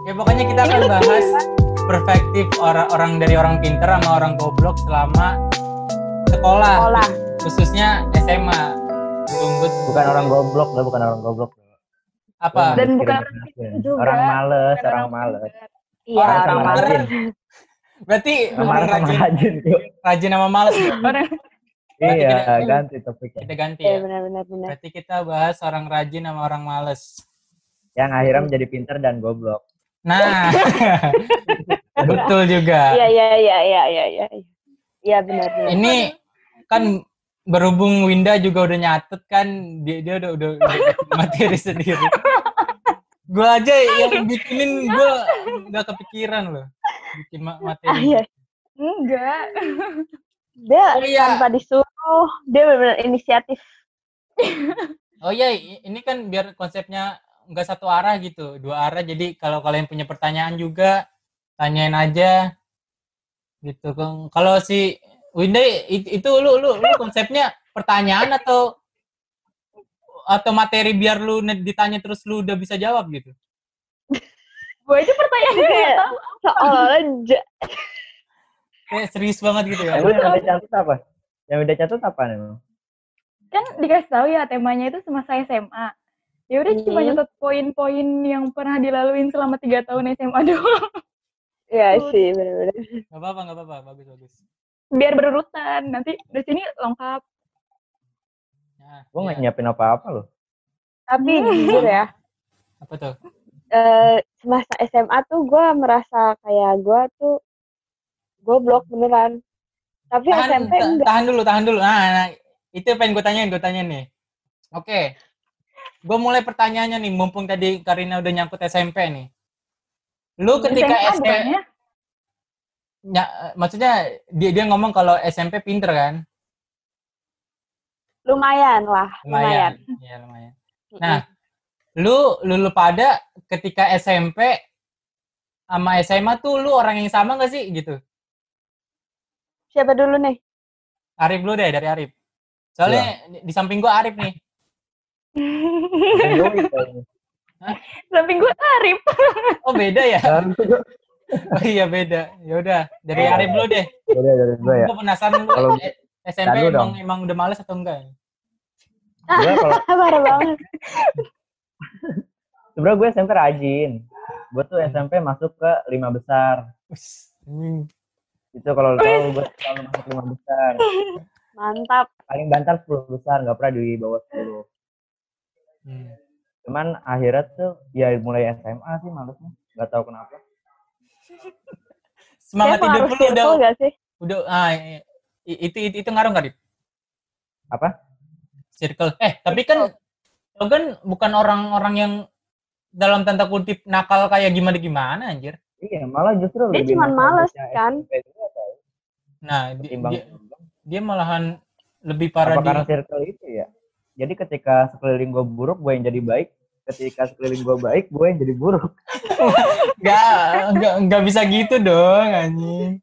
Ya pokoknya kita akan bahas perspektif orang dari orang pinter sama orang goblok selama sekolah. Khususnya SMA. Bukan orang goblok, bukan orang goblok. Apa? Dan bukan orang pinter juga. Orang males, Bukan orang males. Iya, orang rajin. Berarti orang rajin tuh. Rajin sama males ya? Iya, ganti topiknya. Kita ganti ya. ya. Benar. Berarti kita bahas orang rajin sama orang males. Yang akhirnya menjadi pinter dan goblok. Nah, betul juga. Iya. Iya benar. Ini kan berhubung Winda juga udah nyatet kan, dia udah materi sendiri. Gue aja yang bikinin, gue nggak kepikiran loh bikin materi. Iya. Enggak. Dia tanpa disuruh, dia benar-benar inisiatif. Oh iya, ini kan biar konsepnya nggak satu arah gitu, dua arah. Jadi kalau kalian punya pertanyaan juga tanyain aja gitu. Kalau si Winda itu lu konsepnya pertanyaan atau materi biar lu ditanya terus lu udah bisa jawab gitu. Gue aja pertanyaannya nggak tahu soal aja. Kayak serius banget gitu ya. Yang udah catat apa? Yang udah catat apa nih? Kan dikasih tahu ya temanya itu semasa SMA. Ya udah cuma nyatet poin-poin yang pernah dilaluin selama 3 tahun SMA doang. Iya sih, benar-benar. Gak apa-apa, bagus. Biar berurutan, nanti di sini lengkap. Nah, gue nggak nyiapin apa-apa loh. Tapi jujur ya. Apa tuh? Semasa SMA tuh gue merasa kayak gue tuh goblok beneran. Tapi SMP enggak. Tahan dulu. Nah, itu pengen gue tanyain nih. Oke. Gue mulai pertanyaannya nih, mumpung tadi Karina udah nyangkut SMP nih. Lu ketika SMP, maksudnya dia ngomong kalau SMP pinter kan? Lumayan lah. Iya, lumayan. Nah, lu pada ketika SMP sama SMA tuh lu orang yang sama nggak sih gitu? Siapa dulu nih? Arif dulu deh, dari Arif. Soalnya di samping gua Arif nih. Samping gue Arif. Oh beda ya? Oh iya beda. Ya udah, dari Arif dulu deh. Beda dari gue ya. Gue penasaran lu kalau SMP emang udah males atau enggak? Gue kalau parah banget. Sebenarnya gue SMP rajin. Gue tuh SMP masuk ke 5 besar. Itu kalau lo tahu gue selalu masuk 5 besar. Mantap. Paling banter 10 besar, nggak pernah di bawah 10. Cuman akhirnya tuh ya mulai SMA sih malesnya, nggak tahu kenapa. Semangat hidup lu udah itu ngaruh nggak, Dit? Apa? Circle. Tapi kan lo kan bukan orang-orang yang dalam tanda kutip nakal kayak gimana anjir. Iya, malah justru dia lebih cuma males kan. Nah, dia malahan lebih parah. Apa karena circle itu ya? Jadi ketika sekeliling gue buruk, gue yang jadi baik. Ketika sekeliling gue baik, gue yang jadi buruk. Nggak bisa gitu dong, anjing.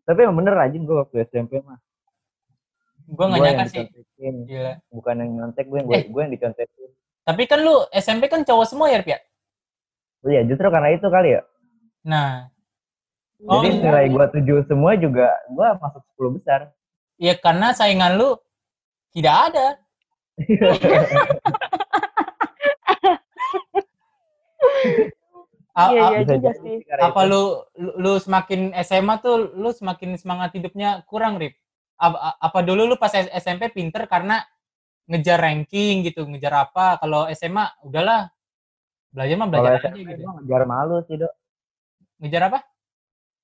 Tapi emang bener rajin gue waktu SMP mah. Gue nggak nyangka sih. Gila. Bukan yang nyontek, gue yang dicontekin. Tapi kan lu SMP kan cowok semua ya, Pia? Oh iya, justru karena itu kali ya. Nah. Jadi nilai gue 7 semua juga gue masuk 10 besar. Iya, karena saingan lu tidak ada. Iya juga sih. Apa lu semakin SMA tuh lu semakin semangat hidupnya kurang, Rip? Apa dulu lu pas SMP pinter karena ngejar ranking gitu, ngejar apa? Kalau SMA udahlah belajar aja gitu. Ngejar malu sih, Dok. Ngejar apa?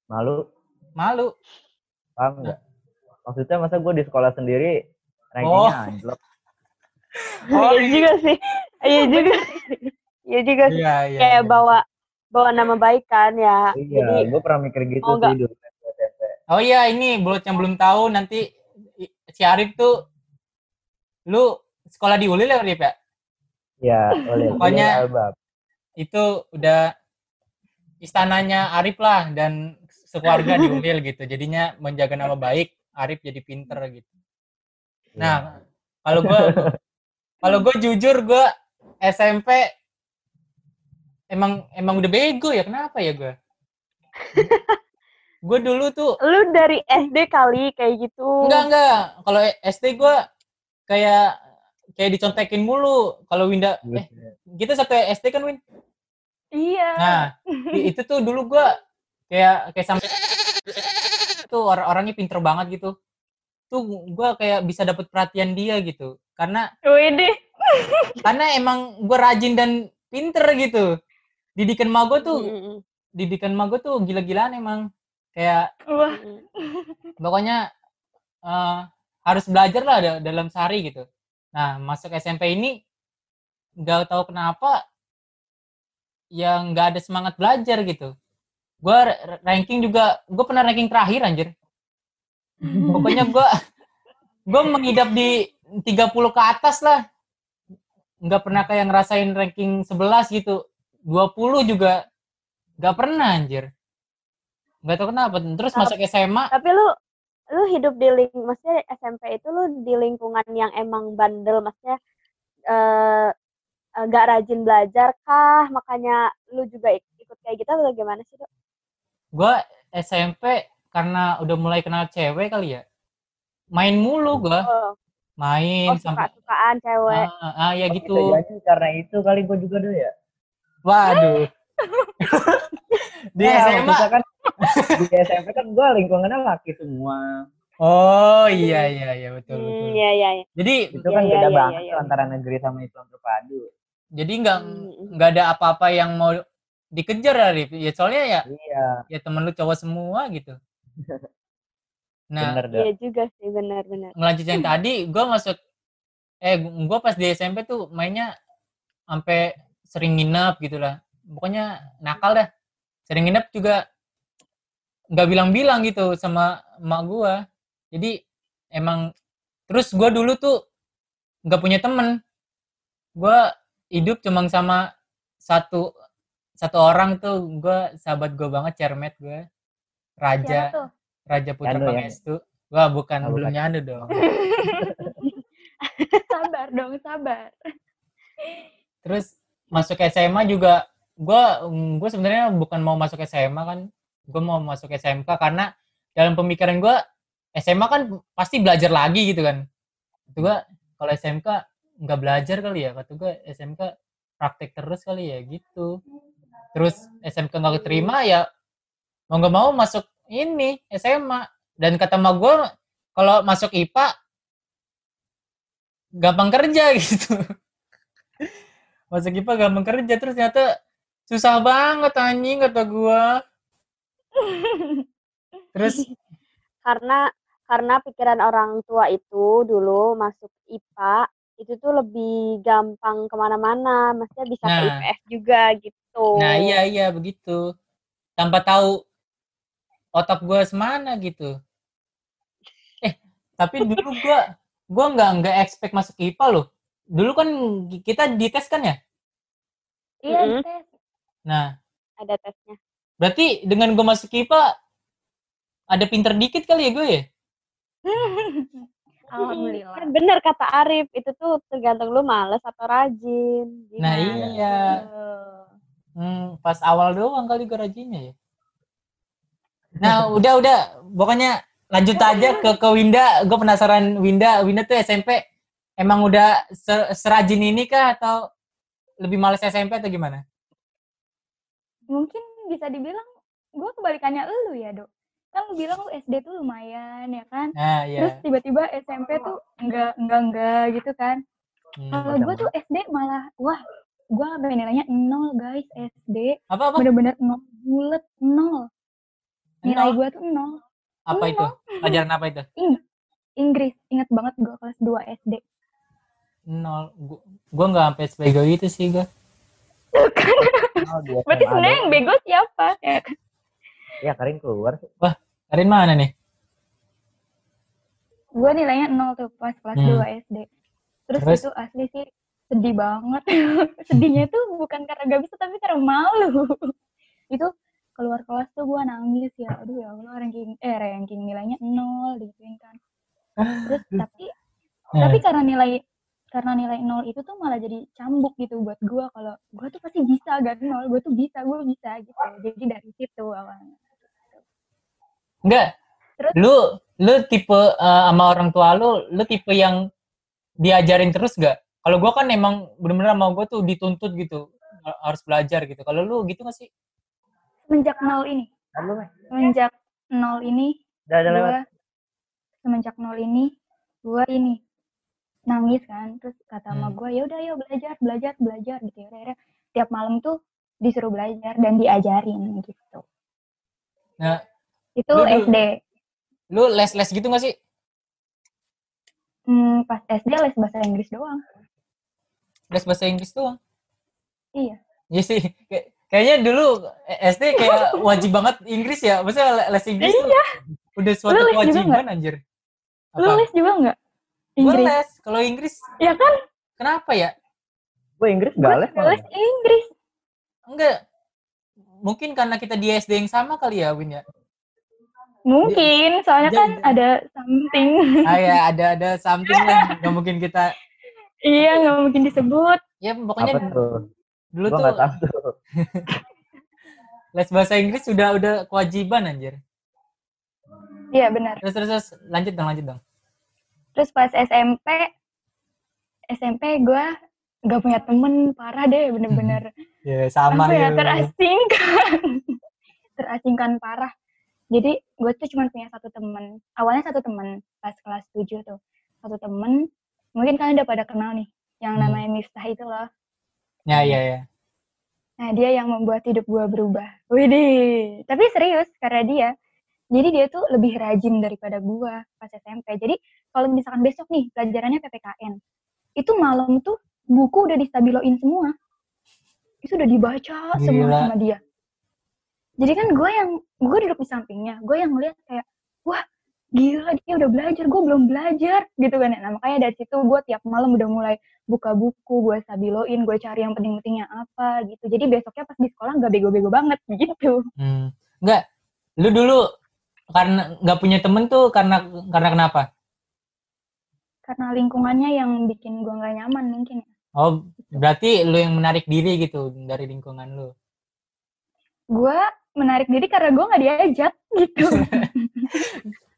Malu. Nah. Paham nggak? Maksudnya masa gue di sekolah sendiri rankingnya anjlok. Iya juga sih. Iya juga sih. Kayak bawa nama baik kan ya. Iya, gue pernah mikir gitu sih dulu. Oh iya, ini buat yang belum tahu, nanti si Arif tuh lu sekolah di Ulil ya, Arif ya? Iya, Ulil. Pokoknya itu udah istananya Arif lah, dan sekeluarga di Ulil gitu. Jadinya menjaga nama baik, Arif jadi pinter gitu. Nah, kalau Kalau gue jujur, gue SMP emang udah bego ya. Kenapa ya gue? Gue dulu tuh Lu dari SD kali kayak gitu. enggak. Kalau SD gue kayak dicontekin mulu. Kalau Winda, kita satu SD kan, Win? Iya. Nah, itu tuh dulu gue kayak sampai tuh orangnya pinter banget gitu. Tuh gue kayak bisa dapet perhatian dia gitu. Karena Widih. emang gue rajin dan pinter gitu. Didikan ma gue tuh gila-gilaan emang. Kayak Wah. pokoknya harus belajar lah dalam sehari gitu. Nah, masuk SMP ini nggak tahu kenapa yang nggak ada semangat belajar gitu. Gue ranking juga, gue pernah ranking terakhir anjir. Pokoknya gue mengidap di 30 ke atas lah. Nggak pernah kayak ngerasain ranking 11 gitu. 20 juga nggak pernah anjir. Nggak tahu kenapa. Terus masuk SMA. Tapi lu hidup di maksudnya SMP itu lu di lingkungan yang emang bandel, maksudnya gak rajin belajar kah? Makanya lu juga ikut kayak gitu atau gimana sih, Dok? Gue SMP karena udah mulai kenal cewek kali ya. Main mulu gue. Main sampai suka-sukaan cewek. Ya gitu. Bisa jadi karena itu kali gue juga dulu ya. Waduh. Di SMA kan di SMP kan gue lingkungannya laki semua. Oh iya betul. Iya. Jadi itu kan beda banget tuh antara negeri sama Islam terpadu. Jadi nggak ada apa-apa yang mau dikejar Arif. Ya soalnya ya. Iya. Ya temen lu cowok semua gitu. Nah, iya juga sih, benar. Melanjutkan tadi, gue pas di SMP tuh mainnya sampai sering nginep gitu lah. Pokoknya nakal dah. Sering nginep juga nggak bilang-bilang gitu sama emak gue. Jadi emang terus gue dulu tuh nggak punya temen. Gue hidup cuma sama satu orang tuh, gue sahabat gue banget, cermet gue, Raja Putra Pangestu. Wah bukan, belum nyadu dong. Sabar. Terus masuk SMA juga, gue sebenarnya bukan mau masuk SMA kan, gue mau masuk SMK karena dalam pemikiran gue SMA kan pasti belajar lagi gitu kan. Itu gue kalau SMK nggak belajar kali ya, kata gue SMK praktek terus kali ya gitu. Terus SMK nggak keterima ya mau nggak mau masuk ini SMA, dan kata emak gue kalau masuk IPA gampang kerja gitu. Masuk IPA gampang kerja, terus ternyata susah banget anjing kata gue. Terus karena pikiran orang tua itu dulu masuk IPA itu tuh lebih gampang kemana-mana, maksudnya bisa ke IPS juga gitu. Nah iya begitu, tanpa tahu otak gue semana gitu. Tapi dulu gue nggak expect masuk IPA loh. Dulu kan kita dites kan ya? Iya, tes. Nah, ada tesnya. Berarti dengan gue masuk IPA ada pinter dikit kali ya gue ya? Alhamdulillah. Kan bener kata Arif, itu tuh tergantung lu males atau rajin. Gimana? Nah iya. Pas awal doang kali gue rajinnya ya. Nah udah, pokoknya lanjut aja ke Winda. Gue penasaran Winda tuh SMP emang udah serajin ini kah atau lebih males SMP atau gimana? Mungkin bisa dibilang gue kebalikannya lu ya, Dok. Kan lu bilang lu SD tuh lumayan ya kan. Nah, iya. Terus tiba-tiba SMP tuh enggak gitu kan. Kalau gue tuh SD malah gue sampai nilainya 0 guys SD. Apa? Bener-bener 0 bulet 0. Nilai gue tuh 0. Apa 0. Itu? Pelajaran apa itu? Inggris. Ingat banget gue kelas 2 SD. 0. Gue nggak sampai sebego itu sih gue. Berarti sebenarnya yang bego siapa? Ya Karin keluar sih. Wah, Karin mana nih? Gue nilainya 0 tuh pas kelas 2 SD. Terus itu asli sih sedih banget. Sedihnya tuh bukan karena gak bisa tapi karena malu. Itu keluar kelas tuh gue nangis ya. Aduh ya Allah, ranking nilainya 0 digituin kan. Terus tapi karena karena nilai 0 itu tuh malah jadi cambuk gitu buat gue, kalau gue tuh pasti bisa gak 0, gue bisa gitu. Jadi dari situ awalnya. Enggak, Terus lu tipe sama orang tua lu tipe yang diajarin terus gak? Kalau gue kan emang bener-bener sama gue tuh dituntut gitu, harus belajar gitu. Kalau lu gitu gak sih? semenjak 0 ini Udah semenjak 0 ini gue ini nangis kan, terus kata sama Hmm. gue ya udah, yuk belajar gitu ya. Akhirnya tiap malam tuh disuruh belajar dan diajarin gitu. Nah, Itu lu SD. Lu les gitu gak sih? Pas SD les bahasa Inggris doang. Les bahasa Inggris doang? Iya. Iya sih, kayaknya dulu SD kayak wajib banget Inggris ya. Maksudnya les Inggris tuh udah suatu Lu les juga kewajiban nggak? anjir. Lu Apa? les juga nggak? Gue Inggris. les. Kalau Inggris, Ya kan? kenapa ya? Gue Inggris Gue gak les juga les Inggris. Enggak. Mungkin karena kita di SD yang sama kali ya, Win ya. Mungkin, soalnya kan ada something. Ya, ada something lah. Gak mungkin kita. Iya, nggak mungkin disebut. Ya pokoknya apa tuh? dulu Gue tuh gak tahu tuh. les bahasa Inggris udah kewajiban anjir. Iya benar. Terus lanjut dong. Terus pas SMP gue nggak punya temen, parah deh, bener-bener. Ya sama Apa ya, ya. terasingkan parah. Jadi gue tuh cuma punya satu temen. Awalnya satu temen pas kelas 7 tuh. Satu temen, mungkin kalian udah pada kenal nih, yang namanya Miftah itu loh. Ya. Nah, dia yang membuat hidup gue berubah. Widih. Tapi serius, karena dia. Jadi dia tuh lebih rajin daripada gue pas SMP. Jadi kalau misalkan besok nih pelajarannya PPKN, itu malam tuh buku udah distabiloin semua. Itu udah dibaca semua sama dia. Jadi kan gue duduk di sampingnya, gue yang ngeliat kayak, wah gila dia udah belajar, gue belum belajar gitu kan. Nah makanya dari situ gue tiap malam udah mulai buka buku, gue stabiloin, gue cari yang penting-pentingnya apa gitu. Jadi besoknya pas di sekolah gak bego-bego banget gitu. Enggak, lu dulu karena gak punya temen tuh karena kenapa? Karena lingkungannya yang bikin gue gak nyaman mungkin. Oh, berarti lu yang menarik diri gitu dari lingkungan lu. Gue menarik diri karena gue gak diajak gitu.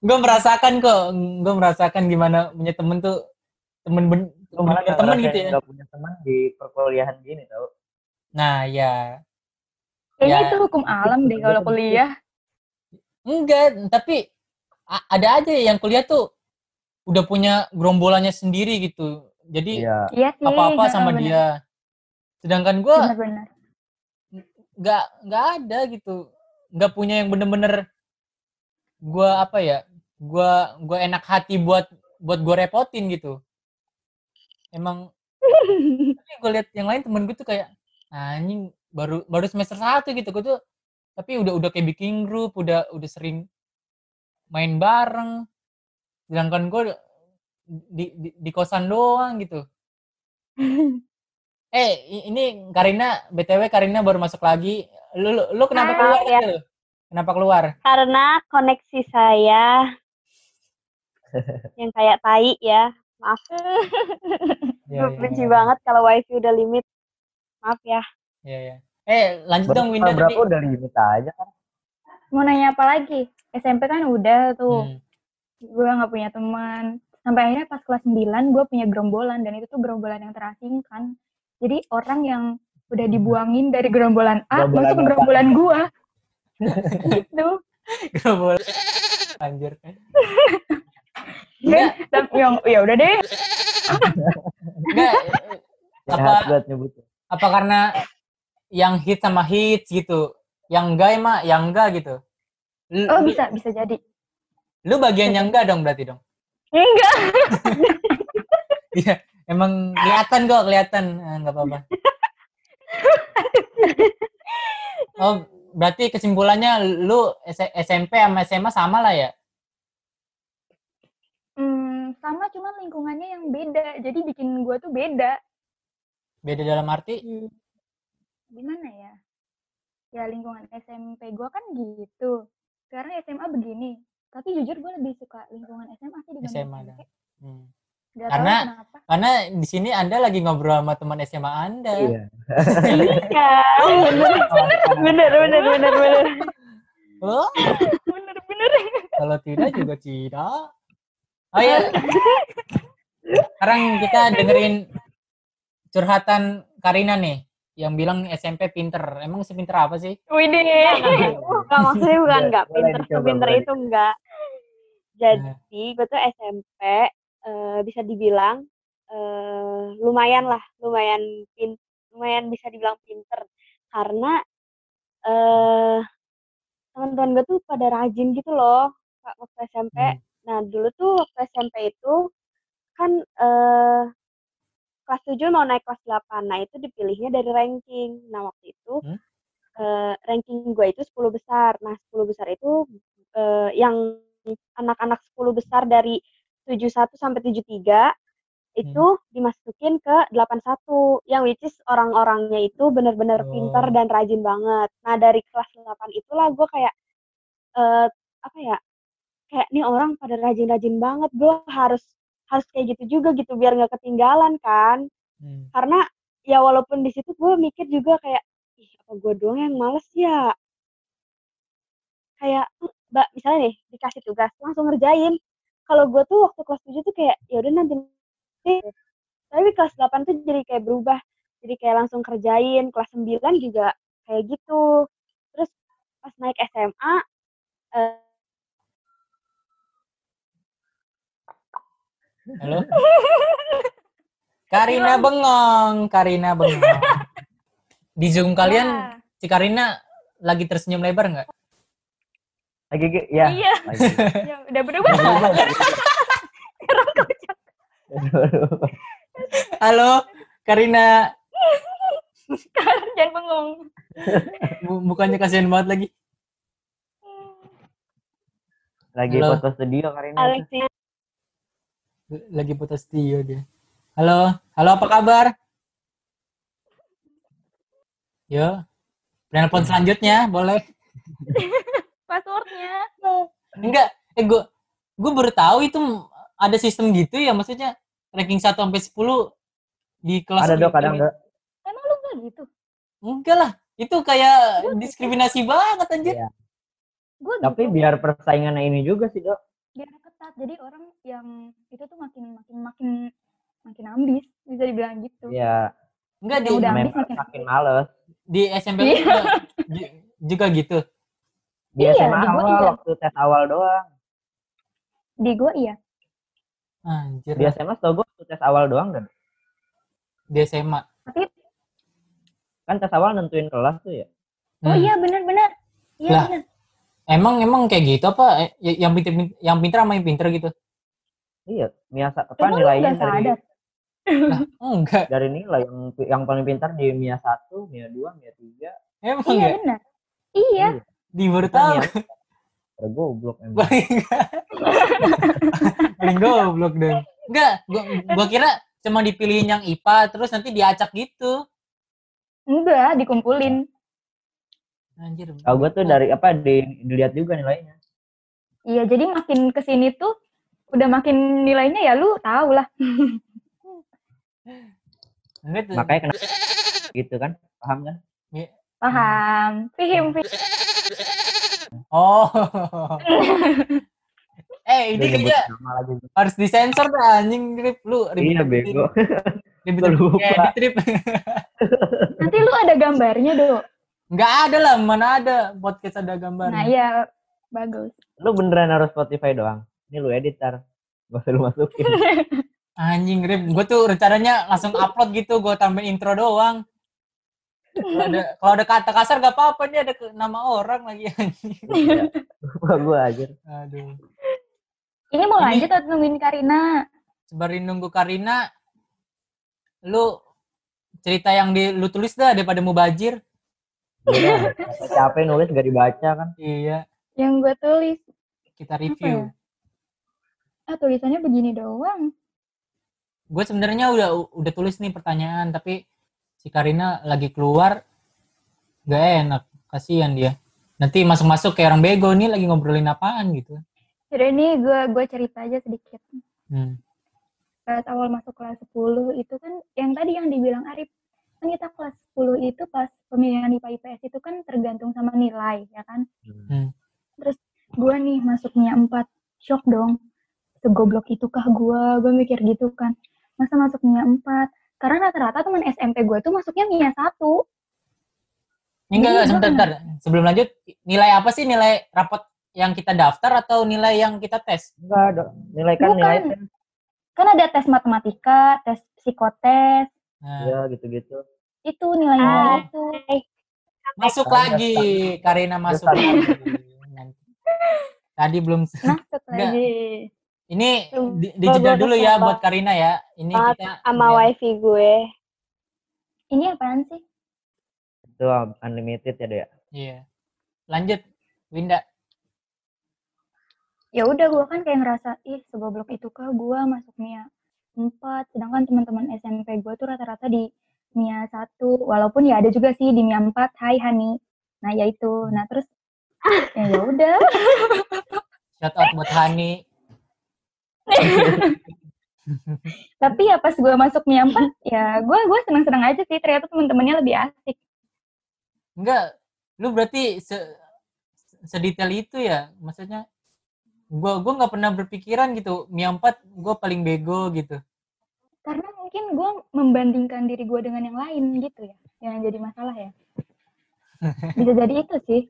Gue merasakan gimana punya temen tuh, temen gitu ya. Gak punya teman di perkuliahan gini tau. Nah ya. Kayaknya itu hukum alam deh kalau kuliah. Enggak, tapi ada aja yang kuliah tuh udah punya gerombolannya sendiri gitu. Jadi iya sih, apa-apa sama dia. Sedangkan gue nggak ada gitu, nggak punya yang bener-bener gue apa ya, gue enak hati buat gue repotin gitu. Emang tapi gue lihat yang lain temen gue tuh kayak anjing baru semester 1 gitu, gue tuh tapi udah kayak bikin grup, udah sering main bareng. Sedangkan gue di kosan doang gitu. Ini BTW Karina baru masuk lagi. Lu kenapa keluar ya? Lu? Kenapa keluar? Karena koneksi saya yang kayak tai ya. Maaf. Gue benci banget kalau wifi udah limit. Maaf ya. Iya. Lanjut dong Winda. Berapa udah limit aja kan? Mau nanya apa lagi? SMP kan udah tuh. Gue gak punya teman. Sampai akhirnya pas kelas 9 gue punya gerombolan. Dan itu tuh gerombolan yang terasingkan. Jadi orang yang udah dibuangin dari gerombolan A masuk ke gerombolan gue. Gitu. Gerombolan. Anjir. Ya udah deh. Enggak. Apa karena yang hits sama hits gitu? Yang enggak gitu? Bisa jadi. Lu bagian yang enggak dong berarti dong? Enggak. Iya, emang kelihatan. Enggak apa-apa. Oh, berarti kesimpulannya lu SMP sama SMA sama lah ya? Sama, cuma lingkungannya yang beda. Jadi bikin gue tuh beda. Beda dalam arti? Gimana ya? Ya lingkungan SMP gue kan gitu. Sekarang SMA begini. Tapi jujur gue lebih suka lingkungan SMA sih dibanding SMP. Gak tahu Karena kenapa. karena di sini Anda lagi ngobrol sama teman SMA Anda. Iya. Iya, bener. Oh, Bener. kalau tidak juga tidak. Oh ya, sekarang kita dengerin curhatan Karina nih, yang bilang SMP pinter. Emang sepinter apa sih? Widih. Enggak, maksudnya bukan enggak Boleh pinter dicoba, sepinter boleh itu enggak. Jadi gue tuh SMP bisa dibilang lumayan bisa dibilang pinter karena eh teman-teman gue tuh pada rajin gitu loh waktu SMP. Nah dulu tuh waktu SMP itu kan kelas 7 mau naik kelas 8. Nah itu dipilihnya dari ranking. Nah waktu itu ranking gue itu 10 besar. Nah 10 besar itu yang anak-anak 10 besar dari 71 sampai 73 itu dimasukin ke 81 yang which is orang-orangnya itu benar-benar pintar dan rajin banget. Nah dari kelas 8 itulah gue kayak apa ya, kayak nih orang pada rajin-rajin banget, gue harus kayak gitu juga gitu biar nggak ketinggalan kan. Karena ya walaupun di situ gue mikir juga kayak ih apa gue doang yang males ya, kayak mbak misalnya nih dikasih tugas langsung ngerjain. Kalau gue tuh waktu kelas 7 tuh kayak ya udah nanti, tapi kelas 8 tuh jadi kayak berubah, jadi kayak langsung kerjain. Kelas 9 juga kayak gitu. Terus pas naik SMA Halo? Karina bengong. Di Zoom kalian, si Karina lagi tersenyum lebar nggak? Lagi ya. Iya. Lagi. Ya, udah berubah. Halo, Karina. Jangan bengong. Bukannya kasihan banget lagi. Lagi Halo. foto studio Karina. Alexia. Lagi foto studio dia. Halo, apa kabar? Yo, telepon selanjutnya boleh. Passwordnya. Enggak, gue baru tahu itu ada sistem gitu ya, maksudnya ranking 1 sampai 10 di kelas. Ada dok, kadang dok. Emang lu nggak gitu? Enggak lah, itu kayak diskriminasi banget anjir. Iya. Gue Tapi gitu. biar persaingannya ini juga sih dok. Biar ketat. Jadi orang yang itu tuh makin ambis, bisa dibilang gitu. Iya. Enggak, Yang udah ambis makin males. di SMP juga gitu. Di Iya, SMA di gua awal iya. waktu tes awal doang. Di gue iya. Anjir. Di SMA setahu gue waktu tes awal doang kan. Di SMA. Tapi Kan tes awal nentuin kelas tuh ya. oh iya benar-benar. Iya Lah. benar. Emang kayak gitu apa? Yang pintar sama yang pintar gitu? Iya, biasa apa Emang lu nilainya nggak sadar? Lah, enggak. dari nilai yang paling pintar di MIA 1, MIA 2, MIA 3. Emang Iya ya? benar. Iya. Di baru tahu. Goblok emang. Paling goblok dong. Enggak, gua kira cuma dipilihin yang IPA terus nanti diacak gitu. Enggak, dikumpulin. Anjir. Gue tuh dari dilihat juga nilainya. Iya, jadi makin kesini tuh udah makin nilainya ya lu tahu lah. Makanya kenapa gitu kan? Paham kan? Paham. Fihim. Oh. Ini kayaknya harus disensor dah anjing, Rip. Lu ribet. Iya bego. Ribet edit, Rip. Nanti lu ada gambarnya, Dok. Enggak ada lah, mana ada podcast ada gambar. Nah, iya bagus. Lu beneran harus Spotify doang. Ini lu editor. Gak usah lu masukin. Anjing, Rip. Gue tuh rencananya langsung upload gitu, gue tambahin intro doang. Kalau ada kata kasar gak apa-apa, nih ada nama orang lagi anjing. Gue aja. Aduh. Ini mau lanjut atau nungguin Karina? Sembari nunggu Karina, lu cerita yang lu tulis dah daripada mubazir. Iya, capek nulis gak dibaca kan? Iya. Yang gue tulis. Kita review. Tulisannya begini doang. Gue sebenarnya udah tulis nih pertanyaan, tapi si Karina lagi keluar, gak enak, kasihan dia. Nanti masuk-masuk kayak orang bego nih lagi ngobrolin apaan gitu. Jadi ini gue cerita aja sedikit. pas awal masuk kelas 10 itu kan yang tadi yang dibilang Arif, kan kita kelas 10 itu pas pemilihan IPA IPS itu kan tergantung sama nilai ya kan. Terus gue nih masuknya 4, shock dong, segoblok itukah gue mikir gitu kan, masa masuknya 4, karena rata-rata teman SMP gue tuh masuknya MIA 1. Enggak, sebentar. Sebelum lanjut, nilai apa sih, nilai rapot yang kita daftar atau nilai yang kita tes? Enggak, nilai kan nilai tes. Kan ada tes matematika, tes psikotes. Ya, gitu-gitu. Itu nilainya itu. Masuk lagi, Karina masuk lagi. Tadi belum masuk lagi. Ini dijeda dulu ya buat Karina ya. Ini kita sama wifi gue. Ini apaan sih? Itu unlimited ya, Dek? Iya. Lanjut, Winda. Ya udah, gue kan kayak ngerasa, segoblok itukah gue masuk MIA 4, sedangkan teman-teman SMP gue tuh rata-rata di MIA 1, walaupun ya ada juga sih di MIA 4, hai Hani. Nah, ya itu. Nah, terus ya udah. Shout out buat Hani. Tapi ya pas gue masuk MIA 4, ya gue senang-senang aja sih, ternyata teman-temannya lebih asik. Enggak, lu berarti sedetail itu ya, maksudnya gue nggak pernah berpikiran gitu MIA 4 gue paling bego gitu. Karena mungkin gue membandingkan diri gue dengan yang lain gitu ya, yang jadi masalah ya. Bisa jadi itu sih.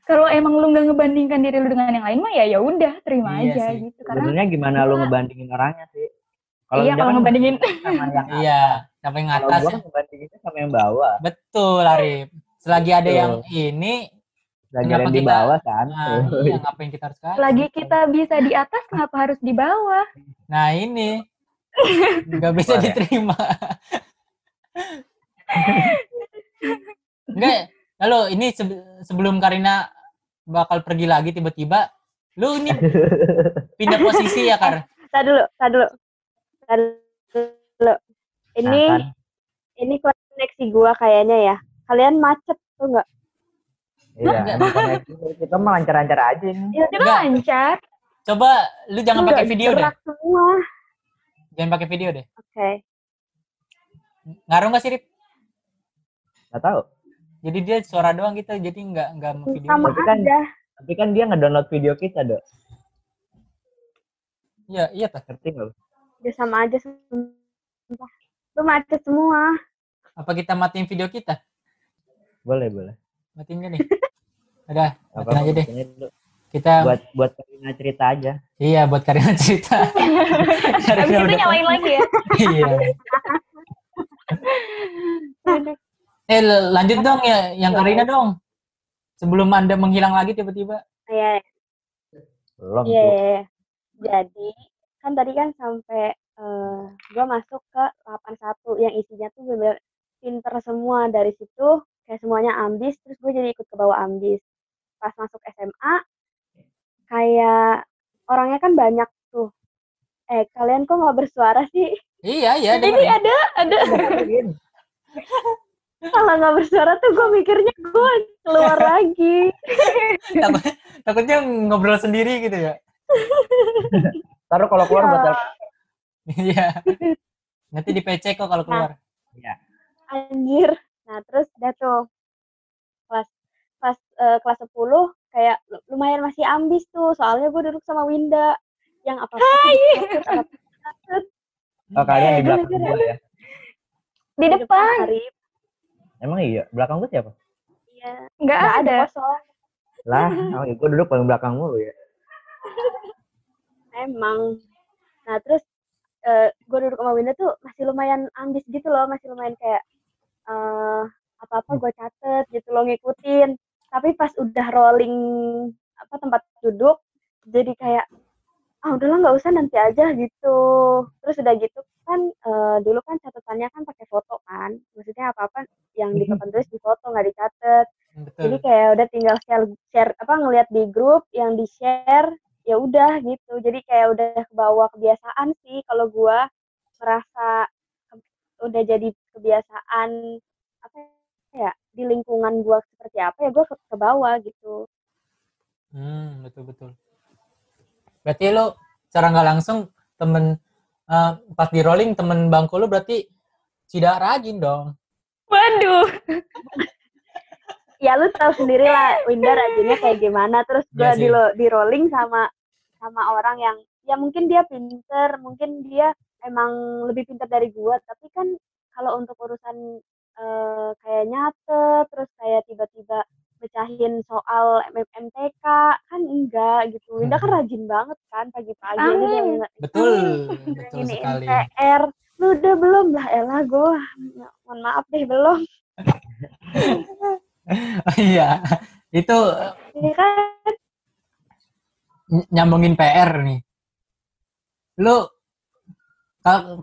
Kalau emang lu nggak ngebandingkan diri lu dengan yang lain mah ya udah terima aja sih. Gitu. Karena sebenarnya gimana lu ngebandingin orangnya sih? Kalau ngebandingin sama yang sama yang atas. Kalau gua ngebandinginnya sama yang bawah. Betul, Arif. Selagi ada yang ini, kenapa di bawah kan? Iya, ngapain kita harus kalah? Lagi kita bisa di atas, kenapa harus di bawah? Nah ini nggak bisa diterima. Enggak, lalu ini sebelum Karina bakal pergi lagi tiba-tiba, lu ini pindah posisi ya, Kar? Tadi dulu. Ini koneksi gua kayaknya ya. Kalian macet tuh nggak? Iya, kita mah lancar-lancar aja nih. Ya, kita lancar. Coba lu jangan pakai video deh. Semua. Jangan pakai video deh. Oke. Ngaruh nggak sih, Rip? Nggak tahu. Jadi dia suara doang gitu, jadi nggak mau video. Sama aja. Tapi kan dia ngedownload video kita, Dok. Iya tak. Ngerti nggak? Ya sama aja sumpah. Lu macet semua. Apa kita matiin video kita? Boleh. Matiin gak nih? Udah, matiin aja deh. Kita buat Karina cerita aja. Iya, buat Karina cerita. Habis itu nyalain lagi ya. Iya. Lanjut dong ya, yang Karina dong. Sebelum Anda menghilang lagi tiba-tiba. Iya. Belum. Iya. Jadi kan tadi kan sampai gue masuk ke 81 yang isinya tuh bener pinter semua. Dari situ kayak semuanya ambis, terus gue jadi ikut ke bawah ambis. Pas masuk SMA kayak orangnya kan banyak tuh. Kalian kok nggak bersuara sih? Iya. Ini ada. Kalau nggak bersuara tuh gue mikirnya gue keluar lagi. Takutnya ngobrol sendiri gitu ya. Taruh kalau keluar buat Iya. Nanti di PC kok kalau keluar. Iya. Anjir. Nah, terus udah tuh kelas 10 kayak lumayan masih ambis tuh. Soalnya gue duduk sama Winda yang apa kalian di belakang gue ya? Di depan. Emang iya? Belakang gue siapa? Iya. Nggak ada. Kosong. Lah, gue duduk paling belakang mulu ya. Emang. Nah, terus gue duduk sama Winda tuh masih lumayan ambis gitu loh, masih lumayan kayak apa-apa gue catet gitu loh, ngikutin. Tapi pas udah rolling tempat duduk, jadi kayak udahlah nggak usah nanti aja gitu. Terus udah gitu kan dulu kan catatannya kan pakai foto kan, maksudnya apa-apa yang di papan tulis di foto nggak dicatat. Betul. Jadi kayak udah tinggal share ngeliat di grup yang di share. Ya udah gitu, jadi kayak udah kebawa kebiasaan sih. Kalau gue merasa udah jadi kebiasaan apa ya, di lingkungan gue seperti apa ya gue kebawa gitu. Betul. Berarti lo secara nggak langsung temen pas di rolling temen bangku lu berarti tidak rajin dong. Waduh. Ya lu tahu sendiri lah Winda rajinnya kayak gimana. Terus gue di rolling sama orang yang ya mungkin dia pinter, mungkin dia emang lebih pinter dari gue, tapi kan kalau untuk urusan kayak nyatet, terus kayak tiba-tiba mecahin soal MTK kan enggak gitu. Winda kan rajin banget kan pagi-pagi aja betul sekali. PR lu udah belum lah? Elah gue mohon maaf deh belum. Iya itu kan nyambungin PR nih. Lu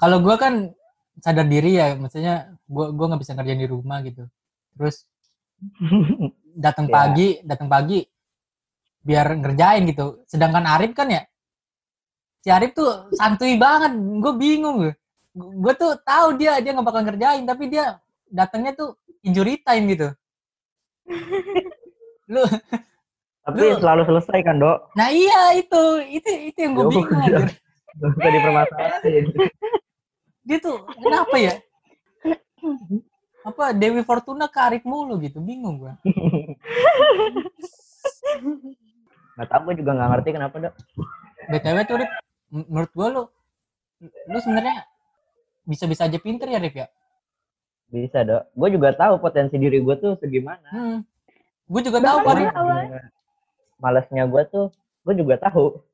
kalau gue kan sadar diri ya, maksudnya gue nggak bisa ngerjain di rumah gitu. Terus datang pagi biar ngerjain gitu. Sedangkan Arif kan ya, si Arif tuh santuy banget. Gue bingung gue tuh tahu dia nggak bakal ngerjain, tapi dia datangnya tuh injury time gitu. Tapi selalu selesai kan, Dok? Nah iya itu yang gue bingung aja. Gak bisa dipermasalahin. Dia tuh kenapa ya? Apa Dewi Fortuna ke Arif mulu gitu, bingung gue. Nggak tahu, gue juga nggak ngerti kenapa, Dok. BTW tuh Rip, menurut gue lu sebenarnya bisa aja pinter ya Rip ya? Bisa, Dok. Gue juga tahu potensi diri gue tuh segimana. Gue juga tahu kan. Malesnya gue tuh, gue juga tahu.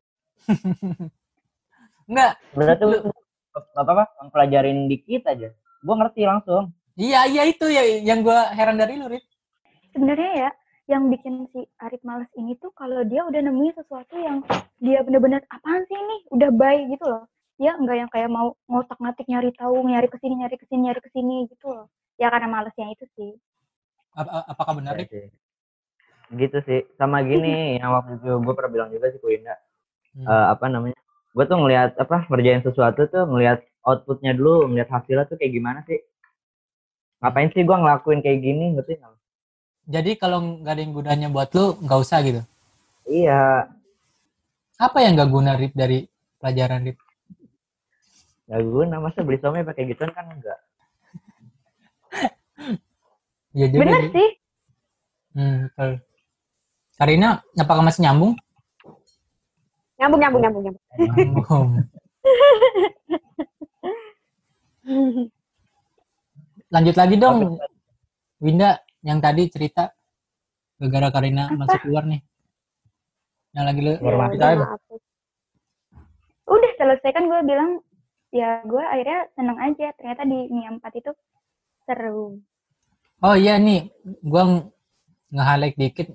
Enggak. Berarti apa mempelajarin dikit aja. Gue ngerti langsung. Iya itu ya yang gue heran dari lu, Rip. Sebenarnya ya, yang bikin si Arif males ini tuh kalau dia udah nemuin sesuatu yang dia bener-bener apaan sih ini, udah baik gitu loh. Dia enggak yang kayak mau ngotak-ngatik nyari tahu, nyari kesini gitu loh. Ya karena malesnya itu sih. Apakah benar, Rip? Gitu sih. Sama gini, yang waktu itu gue pernah bilang juga sih ke Winda. Gue tuh ngelihat ngerjain sesuatu tuh ngelihat outputnya dulu, ngelihat hasilnya tuh kayak gimana sih. Ngapain sih gue ngelakuin kayak gini, ngerti nggak? Jadi kalau nggak ada yang gunanya buat lu, nggak usah gitu? Iya. Apa yang nggak guna, Rip, dari pelajaran, Rip? Nggak guna, masa beli somai pakai gituan kan enggak? Ya, juga bener sih. Betul. Karina, apakah masih nyambung? Nyambung. Lanjut lagi dong, Winda, yang tadi cerita gara-gara Karina masuk keluar nih. Yang lagi lu ceritain. Udah selesai kan gue bilang, ya gue akhirnya seneng aja. Ternyata di MIA 4 itu seru. Oh iya nih, gue nge-highlight dikit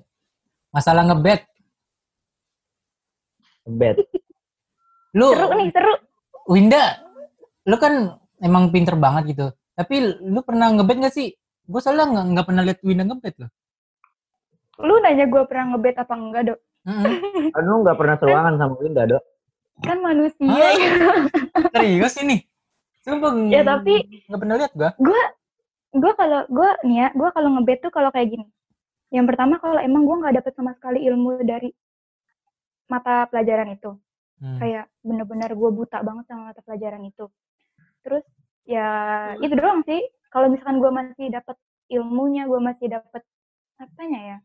masalah ngebet. Seru. Winda, lu kan emang pinter banget gitu. Tapi lu pernah ngebet nggak sih? Gue soalnya nggak pernah lihat Winda ngebet loh. Lu nanya gue pernah ngebet apa enggak, Dok? Lu nggak pernah seruangan sama Winda, Dok? Kan manusia ya. Serius ini? Sumpah ya tapi nggak pernah lihat gue. Gue kalau ngebet tuh kalau kayak gini. Yang pertama kalau emang gue nggak dapet sama sekali ilmu dari mata pelajaran itu. Kayak bener-bener gue buta banget sama mata pelajaran itu. Terus ya itu doang sih. Kalau misalkan gue masih dapat ilmunya, gue masih dapat apanya ya,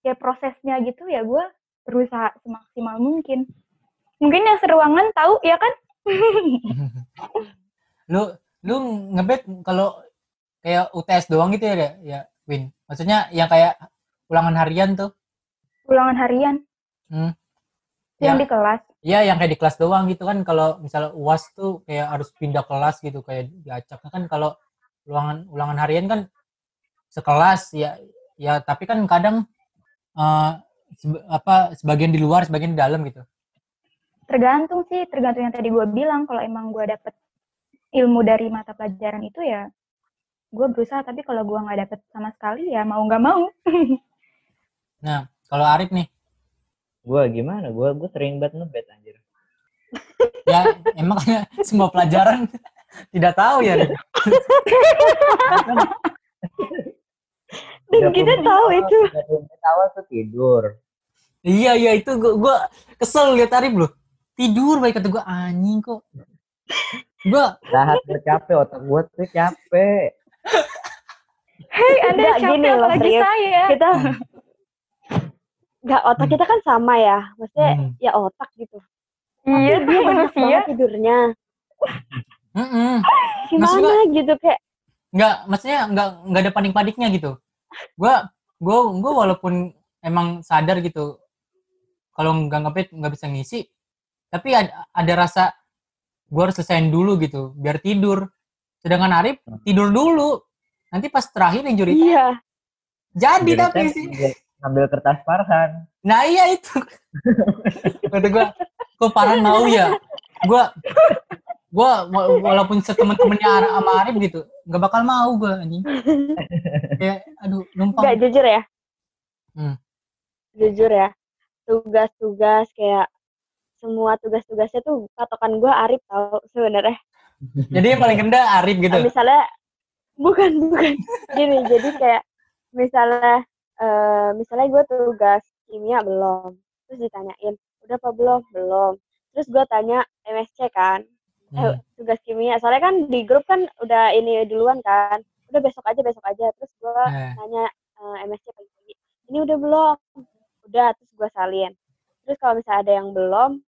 kayak prosesnya gitu ya, gue berusaha semaksimal mungkin. Mungkin yang seruangan tahu ya kan? lu ngebet kalau kayak UTS doang gitu ya Win. Maksudnya yang kayak ulangan harian tuh. Ulangan harian. Yang di kelas. Iya, yang kayak di kelas doang gitu kan. Kalau misalnya UAS tuh kayak harus pindah kelas gitu, kayak diacak. Kan kalau ulangan harian kan sekelas ya tapi kan kadang sebagian di luar, sebagian di dalam gitu. Tergantung yang tadi gue bilang. Kalau emang gue dapet ilmu dari mata pelajaran itu ya gue berusaha, tapi kalau gue nggak dapet sama sekali ya mau nggak mau. Nah, kalau Arif nih? Gue gimana? Gue sering banget ngebet anjir. Ya, emang semua pelajaran tidak tahu ya, Arif. Dan kita tahu itu. 30 menit awal tuh tidur. Iya itu gue kesel lihat Arif loh. Tidur baik, kata gue anjing kok. Gua Rahat capek, otak gue tuh capek. Hei, Anda Nggak, capek gini loh, apalagi Rip. saya. Kita nggak, otak kita kan sama ya, maksudnya ya otak gitu. Iya, Tapi dia banyak manusia. banget tidurnya. Maksud Gimana gitu kayak maksudnya nggak ada panik-paniknya gitu. Gua walaupun emang sadar gitu kalau nggak bisa ngisi, tapi ada rasa gue harus selesaiin dulu gitu biar tidur. Sedangkan Arif tidur dulu, nanti pas terakhir injury time iya. jadi Jadi tapi kan sih ngambil kertas Farhan. nah iya itu kata gue kok Farhan mau ya, gue walaupun setemen-temennya sama Arif gitu nggak bakal mau gue anjing. Kayak aduh numpang. Nggak, jujur ya. Jujur ya, tugas-tugas kayak semua tugas-tugasnya tuh patokan gue Arif tau sebenarnya. Jadi yang paling rendah Arif gitu. Misalnya bukan gini, jadi kayak misalnya gue tugas kimia belum, terus ditanyain udah apa belum, terus gue tanya MSC kan, tugas kimia, soalnya kan di grup kan udah ini duluan kan, udah besok aja, terus gue nanya MSC pagi-pagi, ini udah belum, udah, terus gue salin. Terus kalau misalnya ada yang belum,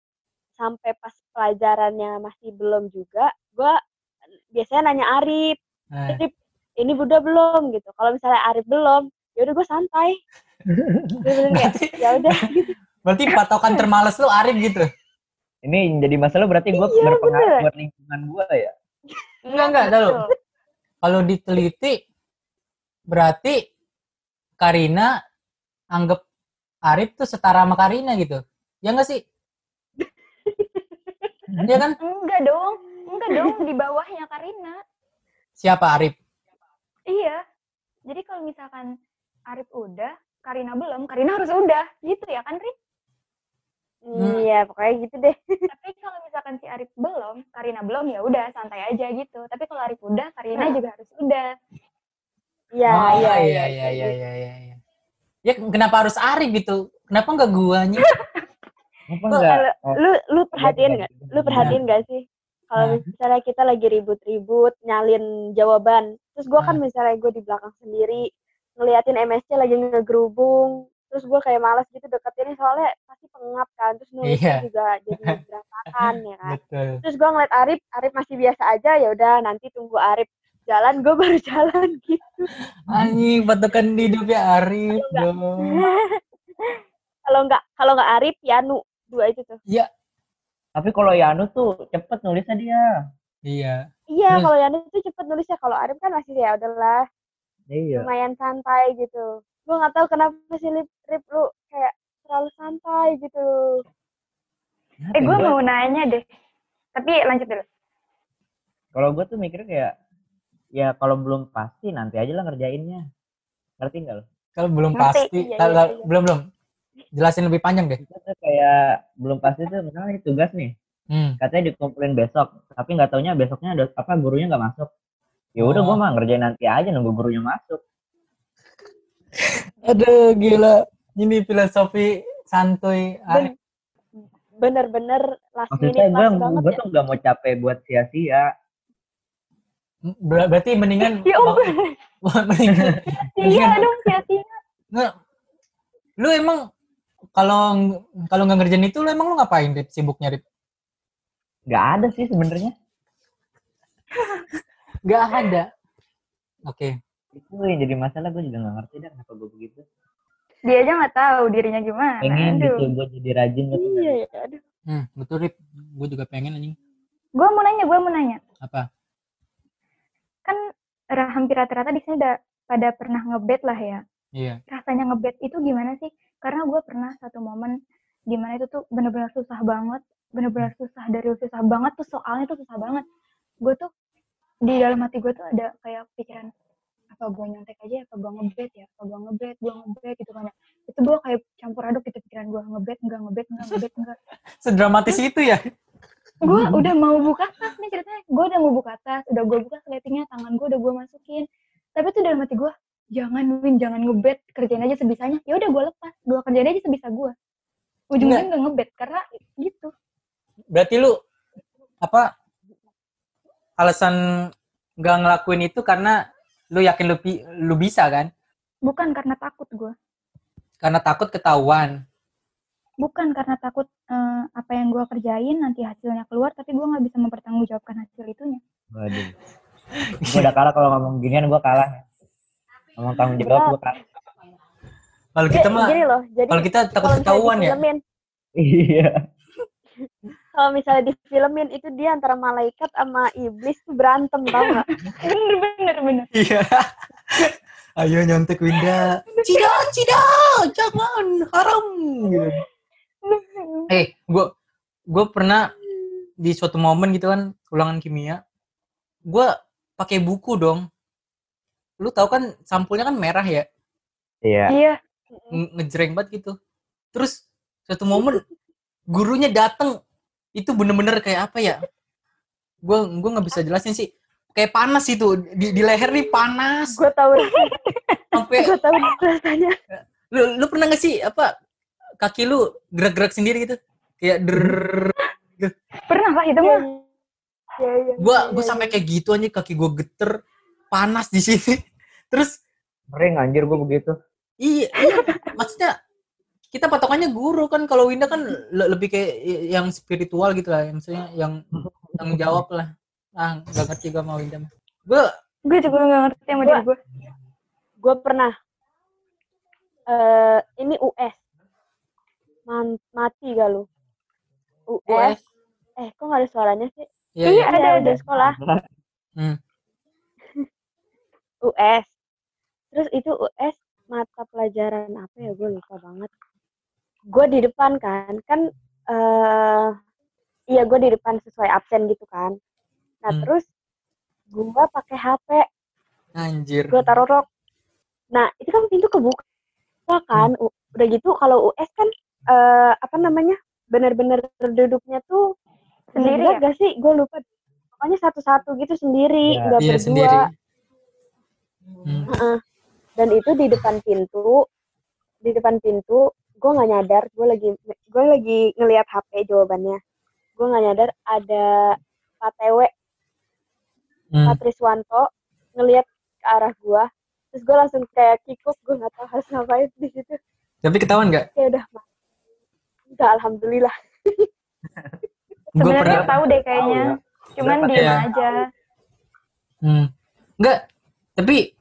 sampai pas pelajarannya masih belum juga, gue biasanya nanya Arif, Arif ini udah belum gitu. Kalau misalnya Arif belum, ya udah gue santai. Ya udah gitu. Berarti patokan termales lu Arif gitu. Ini jadi masalah berarti gue berpengaruh buat lingkungan gue ya? Enggak tahu. Kalau diteliti berarti Karina anggap Arif tuh setara sama Karina gitu. Ya enggak sih? Iya kan? Enggak dong, di bawahnya Karina. Siapa Arif? Iya. Jadi kalau misalkan Arif udah, Karina belum, Karina harus udah. Gitu ya kan, Ri? Iya, pokoknya gitu deh. Tapi kalau misalkan si Arif belum, Karina belum, ya udah santai aja gitu. Tapi kalau Arif udah, Karina juga harus udah. Iya. Ya kenapa harus Arif gitu? Kenapa enggak guanya? Lu perhatiin nggak sih? Kalau misalnya kita lagi ribut-ribut nyalin jawaban, terus gue kan misalnya gue di belakang sendiri ngeliatin MSC lagi ngegerubung, terus gue kayak malas gitu deketinnya soalnya pasti pengap kan, terus nulisnya juga jadi berantakan ya kan. Betul. Terus gue ngeliat Arif masih biasa aja, ya udah nanti tunggu Arif jalan, gue baru jalan gitu. Anjing, patokan hidupnya Arif dong. Kalau nggak Arif, Yanu, dua itu tuh. Iya. Tapi kalau Yanu tuh cepet nulisnya dia. Iya, kalau Yanu tuh cepet nulisnya. Kalau Arif kan masih ya udahlah. Iya. Lumayan santai gitu. Gue nggak tahu kenapa sih Rip lu kayak terlalu santai gitu. Gue mau nanya deh. Tapi lanjut dulu. Kalau gue tuh mikirnya kayak ya kalau belum pasti nanti aja lah ngerjainnya. Ngerti nggak lo? Kalau belum pasti, iya. Belum. Jelasin lebih panjang deh. Itu kayak belum pasti tuh misalnya tugas nih. Katanya dikumpulin besok, tapi nggak taunya besoknya ada apa gurunya nggak masuk. Ya udah gue mah ngerjain nanti aja nunggu gurunya masuk. Aduh gila, ini filosofi santuy. Bener-bener last maksudnya minute banget. Gue tuh nggak mau capek buat sia-sia. Berarti mendingan. Iya dong sia-sia. Nggak, lu emang kalau nggak ngerjain itu lu emang lu ngapain Rip, sibuknya Rip? Nggak ada sih sebenarnya. Nggak ada. Oke. Itu yang jadi masalah, gue juga nggak ngerti dah kenapa gue begitu. Dia aja nggak tahu dirinya gimana. Pengen gitu gue jadi rajin gitu. Iya, aduh. Betul Rip, gue juga pengen anjing. Gue mau nanya. Apa? Kan hampir rata-rata di sini udah pada pernah ngebet lah ya. Iya. Rasanya ngebet itu gimana sih? Karena gue pernah satu momen dimana itu tuh bener-bener susah banget, susah banget tuh soalnya tuh susah banget. Gue tuh di dalam hati gue tuh ada kayak pikiran apa gue nyontek aja, apa gue ngebet gitu kan ya. Itu gue kayak campur aduk gitu pikiran gue, ngebet enggak. Sedramatis itu ya? Gue udah mau buka tas nih ceritanya, gue udah mau buka tas, udah gue buka sletingnya, tangan gue udah gue masukin, tapi tuh dalam hati gue jangan ngebet, kerjain aja sebisanya. Ya udah gue lepas, gue kerjain aja sebisa gue. Ujungnya nggak ngebet karena gitu. Berarti lu apa alasan nggak ngelakuin itu karena lu yakin lu bisa kan? Bukan karena takut gue. Karena takut ketahuan. Bukan karena takut apa yang gue kerjain nanti hasilnya keluar, tapi gue nggak bisa mempertanggungjawabkan hasil itunya. Waduh. Gue udah kalah kalau ngomong ginian, gue kalah. Ngomong tanggung jawab gue kalah. Kalau kita mah, gini loh, jadi kalau kita takut kalau misalnya ketahuan ya. difilmin, Iya. kalau misalnya difilmin itu dia antara malaikat sama iblis tuh berantem, tau nggak? Bener. Iya. Ayo nyontek Winda. Cida, jangan haram. Gitu. Gue pernah di suatu momen gitu kan ulangan kimia, gue pakai buku dong. Lu tahu kan sampulnya kan merah ya? Iya. Ngejreng banget gitu. Terus suatu momen gurunya dateng, itu bener-bener kayak apa ya? Gue nggak bisa jelasin sih. Kayak panas itu di leher nih panas. Gue tahu. Sampai gue tahu rasanya. Lu pernah nggak sih apa kaki lu gerak-gerak sendiri gitu? Kayak gitu. Pernah lah itu mah. Gue sampai kayak gitu aja, kaki gue geter, panas di sini. Terus Mering anjir gue begitu. Iya, maksudnya kita patokannya guru kan. Kalau Winda kan lebih kayak yang spiritual gitu lah, maksudnya yang tanggung jawab lah. Nggak ngerti gue mau Winda mah. Gue juga nggak ngerti sama diri gue. Gue pernah ini US mati gak lu? US. Kok nggak ada suaranya sih? Iya ada sekolah. US. Terus itu US mata pelajaran apa ya, gue lupa banget. Gue di depan kan iya gue di depan sesuai absen gitu kan. Nah terus gue pakai HP. Anjir. Gue taruh rok. Nah itu kan pintu kebuka kan. Udah gitu kalau US kan benar-benar duduknya tuh sendiri gak sih? Gue lupa. Pokoknya satu-satu gitu sendiri, nggak berdua. Sendiri. Dan itu di depan pintu gue nggak nyadar, gue lagi ngelihat HP jawabannya, gue nggak nyadar ada Pak TW, Pak Triswanto ngelihat ke arah gue, terus gue langsung kayak kikuk, gue nggak tahu harus ngapain di situ. Tapi ketahuan nggak? Ya udah, enggak, alhamdulillah. Sebenarnya tahu deh kayaknya, cuman diem aja. Enggak, tapi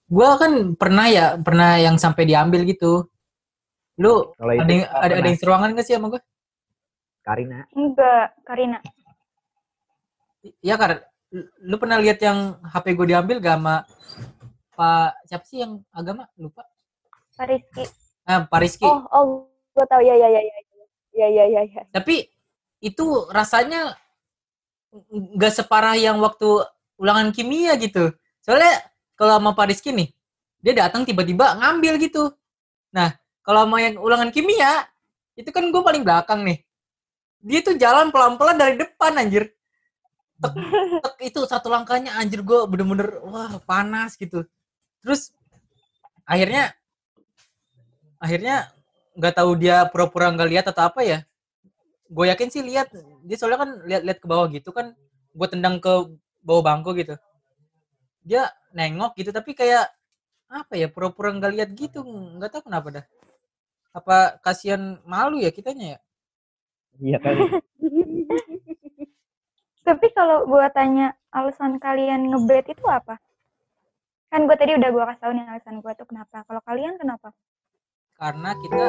gue kan pernah yang sampai diambil gitu. Lu ada yang seruangan nggak sih sama gue? Karina. Enggak, Karina. Iya kan, lu pernah lihat yang HP gue diambil gak sama Pak siapa sih yang agama, lupa? Pak Rizky. Pak Rizky. Oh, gue tahu ya. Tapi itu rasanya nggak separah yang waktu ulangan kimia gitu. Soalnya kalau sama Pak Rizky nih, dia datang tiba-tiba ngambil gitu. Nah, kalau sama yang ulangan kimia, itu kan gue paling belakang nih. Dia tuh jalan pelan-pelan dari depan, anjir. Tek itu satu langkahnya, anjir, gue bener-bener, wah, panas gitu. Terus, akhirnya nggak tahu dia pura-pura nggak lihat atau apa ya. Gue yakin sih lihat. Dia soalnya kan lihat ke bawah gitu kan. Gue tendang ke bawah bangku gitu. Dia nengok gitu, tapi kayak apa ya, pura-pura nggak lihat gitu, nggak tahu kenapa dah. Apa kasihan malu ya kitanya ya? Iya kali. Tapi kalau gue tanya alasan kalian ngebet itu apa? Kan gue tadi udah gue kasih tau nih alasan gue tuh kenapa. Kalau kalian kenapa? Karena kita